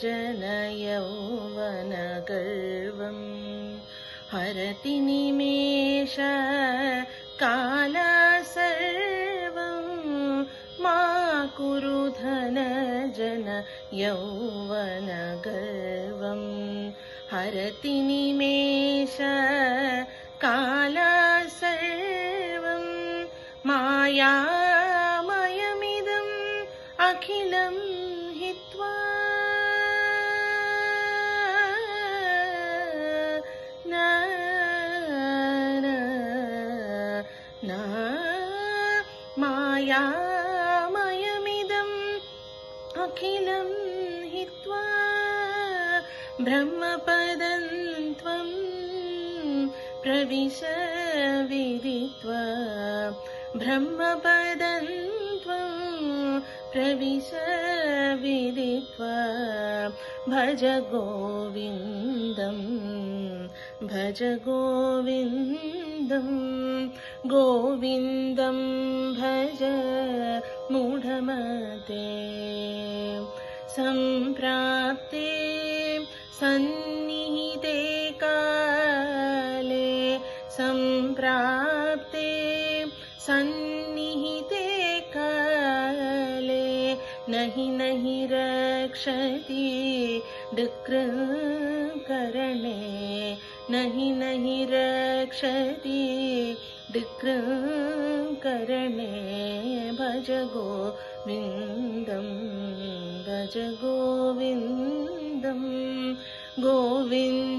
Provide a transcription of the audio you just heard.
जनयौवनगर्वं हरति निमेष काल सर्वं मा कुरु धनजन यौवनगर्वं हरति निमेष काल सर्वं मायामयमिदम् अखिलं हित्वा मायामयमिदम् अखिलं हित्वा ब्रह्मपदं त्वं प्रविश विदित्वा ब्रह्मपदं त्वं प्रविश विदित्वा भज गोविन्दं भज गोविन्दं गोविन्दं भज मूढमते सम्प्राप्ते सन्निहिते काले सम्प्राप्ते सन्निहिते काले नहि नहि रक्षति डिकृकरणे नहि नहि रक्षति डिकृकरणे भज गोविन्दं भज गोविन्दं गोविन्दं